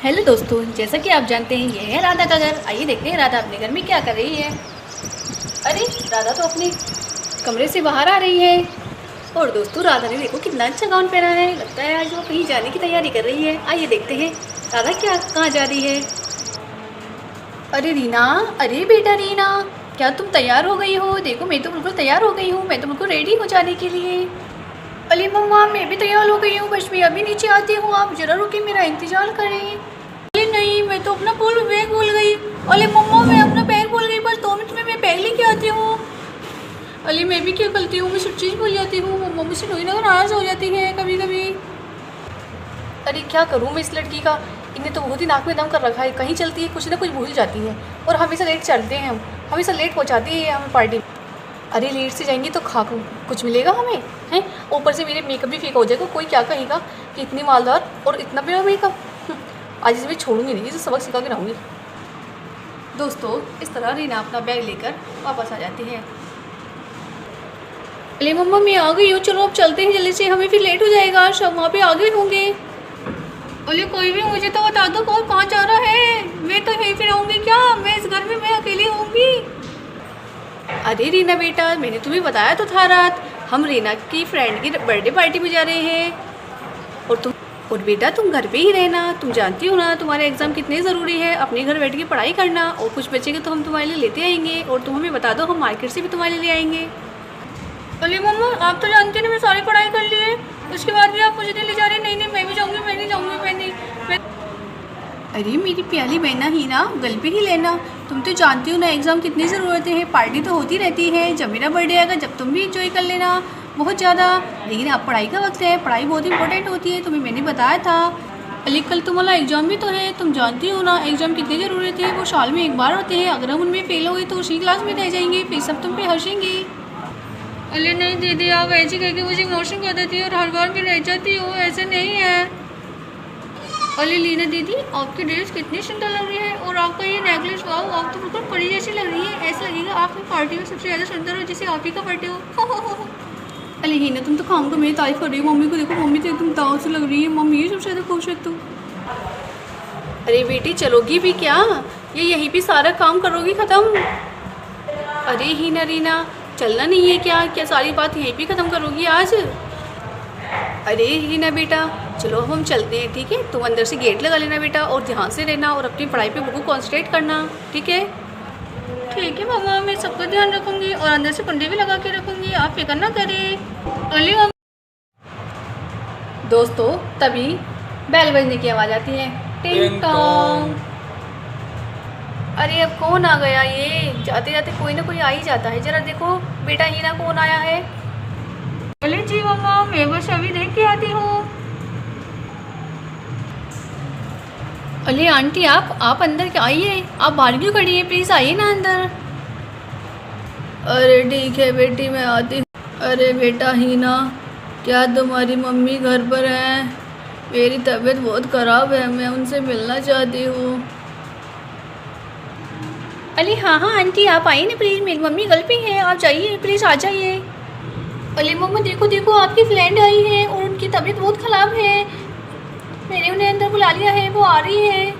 Hello दोस्तों, जैसा कि आप जानते हैं ये है राधा का घर। आइए देखते हैं राधा अपने घर में क्या कर रही है। अरे राधा तो अपने कमरे से बाहर आ रही है। और दोस्तों राधा ने देखो कितना अच्छा गाउन पहना है। लगता है आज वो कहीं जाने की तैयारी कर रही है। आइए देखते हैं राधा क्या कहाँ जा रही है। अरे रीना, अरे बेटा रीना, क्या तुम तैयार हो गई हो? देखो मैं तो बिल्कुल तैयार हो गई हूँ। मैं तो बिल्कुल रेडी हो जाने के लिए। अली मम्मा, मैं भी तैयार हो गई हूँ, बस मैं अभी नीचे आती हूँ। आप ज़रा रुकिए, मेरा इंतज़ार करें। अरे नहीं, मैं तो अपना बैग भूल गई। अरे मम्मा, मैं अपना बैग भूल गई, बस 2 मिनट में मैं बैग लेके आती हूँ। अली मैं भी क्या करती हूँ, मैं सब चीज़ भूल जाती हूँ। मम्मी से रोई नाराज़ हो जाती है कभी कभी। अरे क्या करूँ मैं इस लड़की का। इन्हें तो बहुत ही नाक में दम कर रखा है। कहीं चलती है कुछ ना कुछ भूल जाती है और हमेशा लेट चलते हैं हम। हमेशा लेट पहुँचाती है हमें पार्टी। अरे लेट से जाएंगी तो खा कुछ मिलेगा हमें, हैं? ऊपर से मेरे मेकअप भी फीका हो जाएगा। कोई क्या कहेगा कि इतनी मालदार और इतना प्योर मेकअप। आज इसे मैं छोड़ूंगी नहीं, इसे सबक सिखा के रहूँगी। दोस्तों इस तरह रीना अपना बैग लेकर वापस आ जाती है। अरे मम्मा, मैं आ गई हूँ, चलो अब चलते हैं जल्दी से, हमें फिर लेट हो जाएगा। सब वहाँ पे आ गए होंगे। अरे कोई भी मुझे तो बता दो कौन कहाँ जा रहा है। मैं तो यहीं पे रहूँगी क्या? मैं इस घर में मैं अकेली होंगी। अरे रीना बेटा, मैंने तुम्हें बताया तो था रात, हम रीना की फ्रेंड की बर्थडे पार्टी में जा रहे हैं। और बेटा तुम घर पे ही रहना। तुम जानती हो ना तुम्हारे एग्ज़ाम कितने ज़रूरी है। अपने घर बैठ के पढ़ाई करना, और कुछ बचेगा तो हम तुम्हारे लिए लेते आएंगे। और तुम हमें बता दो, हम मार्केट से भी तुम्हारे लिए ले आएंगे। अरे मम्मा, आप तो जानती हो ना मैं सारी पढ़ाई कर ली है, उसके बाद भी आप मुझे नहीं ले जा रही। नहीं नहीं, मैं भी जाऊँगी, मैं नहीं जाऊँगी, मैं नहीं। अरे मेरी प्याली बहना ही ना, गल पे ही लेना। तुम तो जानती हो ना एग्ज़ाम कितनी ज़रूरतें हैं। पार्टी तो होती रहती है, जब मेरा बर्थडे आएगा जब तुम भी इंजॉय कर लेना बहुत ज़्यादा। लेकिन अब पढ़ाई का वक्त है, पढ़ाई बहुत इंपॉर्टेंट होती है, तुम्हें मैंने बताया था। अली कल तुम्हारा एग्ज़ाम भी तो है, तुम जानती हो ना एग्ज़ाम कितनी ज़रूरत है। वो साल में एक बार होते हैं, अगर हम उनमें फेल हो गए तो उसी क्लास में रह जाएंगे, फिर सब तुम पे हंसेंगे। अरे नहीं दीदी, आप ऐसे कह के मुझे इमोशन कर देती हो और हर बार में रह जाती हो, ऐसे नहीं है। अरे लीना दीदी, आपकी ड्रेस कितनी सुंदर लग रही है, और आपका ये नेकलेस, वाओ, आप तो बिल्कुल परी जैसी लग रही है। ऐसा लगेगा आपकी पार्टी में सबसे ज़्यादा सुंदर हो, जैसे आप ही का बर्थडे हो। अरे हीना, तुम तो काम को मेरी तारीफ कर रही हो। मम्मी को देखो, मम्मी तो एकदम दाव से लग रही है। मम्मी ये सबसे ज़्यादा खुश है तुम। अरे बेटी चलोगी भी क्या? ये यहीं पे सारा काम करोगी ख़त्म? अरे हीना रीना, चलना नहीं है क्या? क्या सारी बात यहीं पे ख़त्म करोगी आज? अरे हीना बेटा, चलो हम चलते हैं, ठीक है? तुम अंदर से गेट लगा लेना बेटा, और ध्यान से रहना, और अपनी पढ़ाई पे बिल्कुल कॉन्सेंट्रेट करना, ठीक है? ठीक है मामा, मैं सबका ध्यान रखूँगी और अंदर से कुंडी भी लगा के रखूँगी, आप फिक्र ना करें। अली दोस्तों तभी बेल बजने की आवाज़ आती है, टिंग टोंग। अरे अब कौन आ गया? ये जाते जाते कोई ना कोई आ ही जाता है। ज़रा देखो बेटा हीना, कौन आया है? अरे जी मम्मा, मैं बस अभी देख के आती हूँ। अरे आंटी, आप अंदर क्या आइए, आप बाहर क्यों खड़ी हैं? प्लीज़ आइए ना अंदर। अरे ठीक है बेटी, मैं आती हूँ। अरे बेटा हीना, क्या तुम्हारी मम्मी घर पर है? मेरी तबीयत बहुत ख़राब है, मैं उनसे मिलना चाहती हूँ। अरे हाँ हाँ आंटी, आप आइए ना प्लीज़, मेरी मम्मी घर पे है, आप जाइए प्लीज़, आ जाइए। अरे मम्मा देखो देखो, आपकी फ्रेंड आई है और उनकी तबीयत बहुत ख़राब है। मैंने उन्हें अंदर बुला लिया है, वो आ रही है।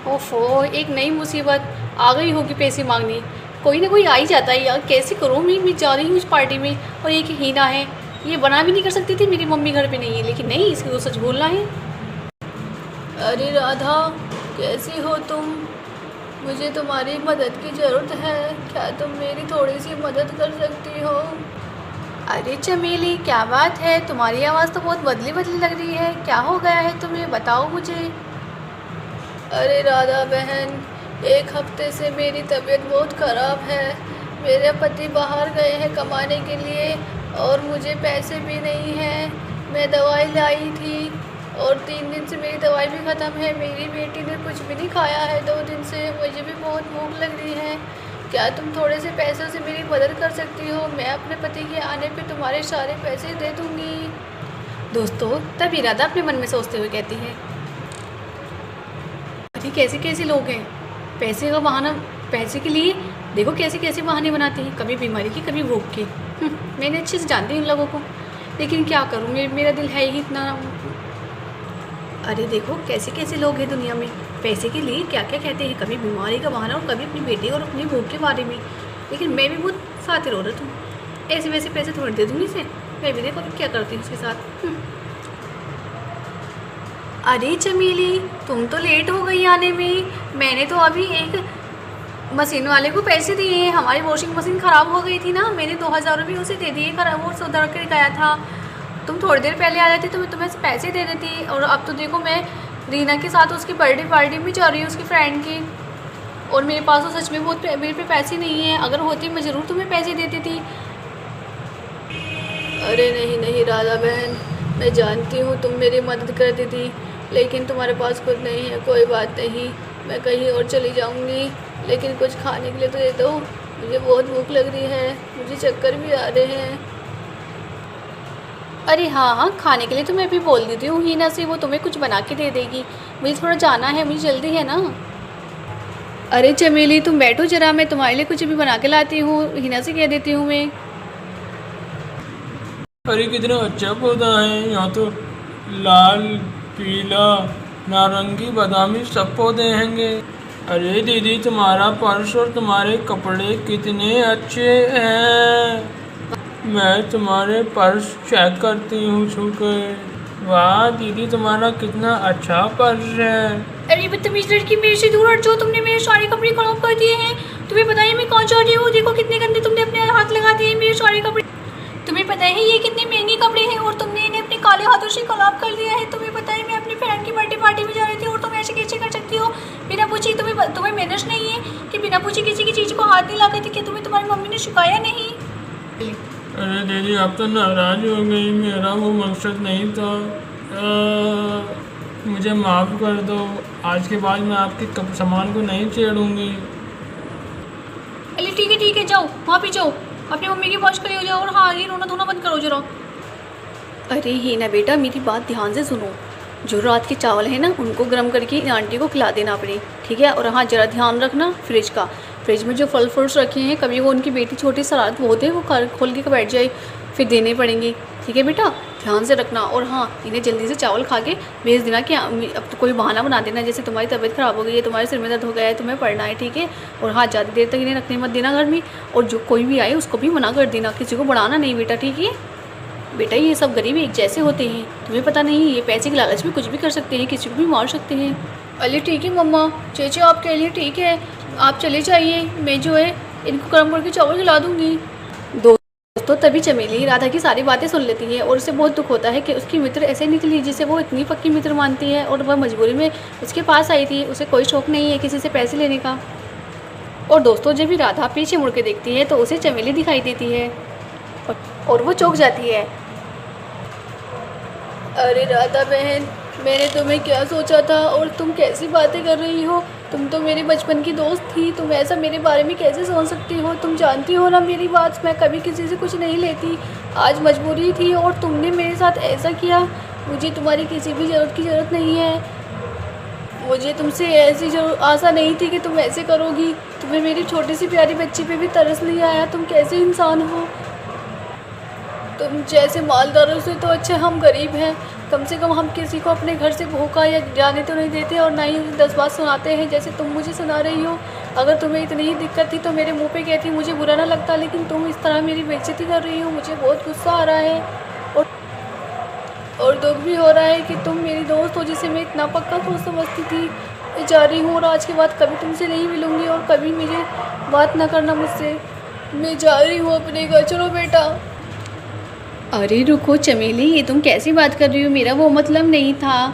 ओफो, एक नई मुसीबत आ गई होगी पैसे मांगने। कोई ना कोई आ ही जाता है यार, कैसे करूँ मैं जा रही हूँ इस पार्टी में, और एक हीना है, ये बना भी नहीं कर सकती थी मेरी मम्मी घर पे नहीं है, लेकिन नहीं, इसको तो सच बोलना है। अरे राधा, कैसी हो तुम? मुझे तुम्हारी मदद की ज़रूरत है, क्या तुम मेरी थोड़ी सी मदद कर सकती हो? अरे चमेली, क्या बात है? तुम्हारी आवाज़ तो बहुत बदली बदली लग रही है, क्या हो गया है तुम्हें, बताओ मुझे। अरे राधा बहन, एक हफ्ते से मेरी तबीयत बहुत ख़राब है। मेरे पति बाहर गए हैं कमाने के लिए और मुझे पैसे भी नहीं हैं। मैं दवाई लाई थी और 3 दिन से मेरी दवाई भी ख़त्म है। मेरी बेटी ने कुछ भी नहीं खाया है 2 दिन से, मुझे भी बहुत भूख लग रही है। क्या तुम थोड़े से पैसों से मेरी मदद कर सकती हो? मैं अपने पति के आने पे तुम्हारे सारे पैसे दे दूँगी। दोस्तों तभी राधा अपने मन में सोचते हुए कहती है, अरे कैसे कैसे लोग हैं, पैसे का बहाना, पैसे के लिए देखो कैसे कैसे बहाने बनाते हैं, कभी बीमारी की कभी भूख की। मैंने अच्छे से जानती हूँ इन लोगों को, लेकिन क्या करूँ, मेरा दिल है ही इतना। अरे देखो कैसे कैसे लोग हैं दुनिया में, पैसे के लिए क्या क्या कहते हैं, कभी बीमारी का बहाना और कभी अपनी बेटी और अपनी भूख के बारे में। लेकिन मैं भी बहुत सातिर औरत हूँ, ऐसे वैसे पैसे थोड़ी दे दूँगी इसे, मैं भी देखो क्या करती हूँ उसके साथ। अरे चमेली तुम तो लेट हो गई आने में, मैंने तो अभी एक मशीन वाले को पैसे दिए हैं, हमारी वॉशिंग मशीन ख़राब हो गई थी ना, मैंने 2000 रुपये उसे दे दिए, खराब वो सुधर कर गया था। तुम थोड़ी देर पहले आ जाती तो मैं तुम्हें पैसे दे देती। और अब तो देखो मैं रीना के साथ उसकी बर्थडे पार्टी में जा रही हूँ, उसकी फ्रेंड की, और मेरे पास तो सच में बहुत मेरे पे पैसे नहीं हैं, अगर होती मैं ज़रूर तुम्हें पैसे देती थी। अरे नहीं नहीं राधा बहन, मैं जानती हूँ तुम मेरी मदद कर देती, लेकिन तुम्हारे पास खुद नहीं है। कोई बात नहीं, मैं कहीं और चली जाऊँगी, लेकिन कुछ खाने के लिए तो दे दो, मुझे बहुत भूख लग रही है, मुझे चक्कर भी आ रहे हैं। अरे हाँ हाँ, खाने के लिए तो मैं भी बोल देती हूँ हीना से, वो तुम्हें कुछ बना के दे देगी, मुझे थोड़ा जाना है, मुझे जल्दी है ना। अरे चमेली तुम बैठो जरा, मैं तुम्हारे लिए कुछ भी बना के लाती हूँ, हीना से कह देती हूँ मैं। अरे कितना अच्छा पौधा है, यहाँ तो लाल पीला नारंगी बादामी सब पौधे हैंगे। अरे दीदी तुम्हारा पर्स और तुम्हारे कपड़े कितने अच्छे हैं, मैं तुम्हारे पर्स चेक करती हूँ छूकर। वाह दीदी तुम्हारा कितना अच्छा पर्स है। अरे बदतमीज लड़की, मेरे से दूर हट जाओ, तुमने मेरे सारे कपड़े खराब कर दिए हैं। तुम्हें पता है मैं कौन जा रही हूँ, देखो कितने गंदे तुमने अपने हाथ लगा दिए मेरे सारे कपड़े। तुम्हें पता है ये कितने महंगे कपड़े हैं और तुमने इन्हें अपने काले हाथों से खराब कर दिया है। तुम्हें पता है मैं अपनी फ्रेंड की बर्थडे पार्टी में जा रही थी और तुम ऐसे कैसे कर सकती हो बिना पूछी। तुम्हें मैनर्स नहीं है कि बिना पूछे किसी की चीज़ को हाथ नहीं लगा थी, कि तुम्हें तुम्हारी मम्मी ने सिखाया नहीं। अरे दीदी आप तो नाराज़ हो गई, मेरा वो मकसद नहीं था, मुझे माफ़ कर दो, आज के बाद मैं आपके सामान को नहीं छेड़ूंगी। अरे ठीक है जाओ, वहाँ पे जाओ, अपनी मम्मी की वॉश खड़ी हो जाओ, और हाँ ये रोना धोना बंद करो जरा। अरे हीना बेटा मेरी बात ध्यान से सुनो, जो रात के चावल है ना उनको गर्म करके आंटी को खिला देना अपनी, ठीक है। और हाँ जरा ध्यान रखना फ्रिज में जो फल फ्रूट्स रखे हैं, कभी वो उनकी बेटी छोटी शरारत बहुत है, वो खोल के बैठ जाए, फिर देने पड़ेंगे, ठीक है बेटा, ध्यान से रखना। और हाँ इन्हें जल्दी से चावल खा के भेज देना, कि अब तो कोई बहाना बना देना, जैसे तुम्हारी तबीयत ख़राब हो गई है, तुम्हारे सिर में दर्द हो गया है, तुम्हें पढ़ना है, ठीक है। और हाँ ज़्यादा देर तक इन्हें रखने मत देना घर में, और जो कोई भी आए उसको भी मना कर देना, किसी को बढ़ाना नहीं बेटा, ठीक है। बेटा ये सब गरीब एक जैसे होते हैं, तुम्हें पता नहीं ये पैसे के लालच में कुछ भी कर सकते हैं, किसी को भी मार सकते हैं। अरे ठीक है मम्मा, चेचे आपके लिए ठीक है, आप चले जाइए, मैं जो है इनको गर्म करके चावल खिला दूँगी। दोस्तों तभी चमेली राधा की सारी बातें सुन लेती है और उसे बहुत दुख होता है कि उसकी मित्र ऐसे निकली जिसे वो इतनी पक्की मित्र मानती है, और वह मजबूरी में उसके पास आई थी, उसे कोई शौक नहीं है किसी से पैसे लेने का। और दोस्तों जब भी राधा पीछे मुड़ के देखती है तो उसे चमेली दिखाई देती है और वो चौंक जाती है। अरे राधा बहन, मैंने तुम्हें क्या सोचा था और तुम कैसी बातें कर रही हो, तुम तो मेरी बचपन की दोस्त थी, तुम ऐसा मेरे बारे में कैसे सोच सकती हो। तुम जानती हो ना मेरी बात, मैं कभी किसी से कुछ नहीं लेती, आज मजबूरी थी और तुमने मेरे साथ ऐसा किया। मुझे तुम्हारी किसी भी ज़रूरत नहीं है, मुझे तुमसे ऐसी आशा नहीं थी कि तुम ऐसे करोगी। तुम्हें मेरी छोटी सी प्यारी बच्ची पे भी तरस नहीं आया, तुम कैसे इंसान हो। तुम जैसे मालदारों से तो अच्छे हम गरीब हैं, कम से कम हम किसी को अपने घर से भूखा या जाने तो नहीं देते, और ना ही 10 बात सुनाते हैं जैसे तुम मुझे सुना रही हो। अगर तुम्हें इतनी ही दिक्कत थी तो मेरे मुंह पे कहती, मुझे बुरा ना लगता, लेकिन तुम इस तरह मेरी बेइज्जती कर रही हो, मुझे बहुत गुस्सा आ रहा है और दुख भी हो रहा है कि तुम मेरी दोस्त हो जिसे मैं इतना पक्का सोच समझती थी। मैं जा रही हूँ और आज के बाद कभी तुमसे नहीं मिलूँगी और कभी मुझे बात ना करना मुझसे, मैं जा रही हूँ अपने घर, चलो बेटा। अरे रुको चमेली, ये तुम कैसी बात कर रही हो, मेरा वो मतलब नहीं था,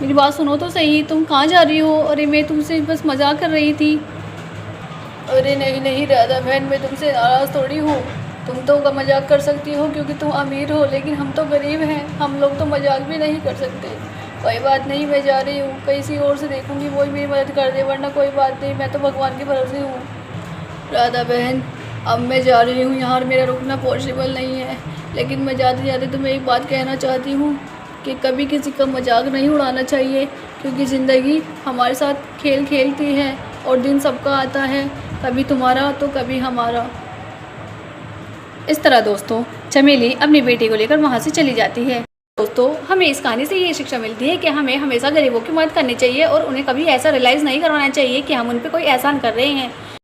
मेरी बात सुनो तो सही, तुम कहाँ जा रही हो। अरे मैं तुमसे बस मजाक कर रही थी। अरे नहीं राधा बहन, मैं तुमसे नाराज़ थोड़ी हूँ, तुम तो मजाक कर सकती हो क्योंकि तुम अमीर हो, लेकिन हम तो गरीब हैं, हम लोग तो मजाक भी नहीं कर सकते। कोई बात नहीं, मैं जा रही हूँ, किसी और से देखूँगी वही मेरी मदद कर दे, वरना कोई बात नहीं, मैं तो भगवान के भरोसे हूँ। राधा बहन अब मैं जा रही हूँ, यहाँ मेरा रुकना पॉसिबल नहीं है, लेकिन मैं जाते तुम्हें एक बात कहना चाहती हूँ कि कभी किसी का मजाक नहीं उड़ाना चाहिए, क्योंकि ज़िंदगी हमारे साथ खेल खेलती है और दिन सबका आता है, कभी तुम्हारा तो कभी हमारा। इस तरह दोस्तों चमेली अपनी बेटी को लेकर वहाँ से चली जाती है। दोस्तों हमें इस कहानी से ये शिक्षा मिलती है कि हमें हमेशा गरीबों की मदद करनी चाहिए और उन्हें कभी ऐसा रियलाइज़ नहीं करवाना चाहिए कि हम उन पर कोई एहसान कर रहे हैं।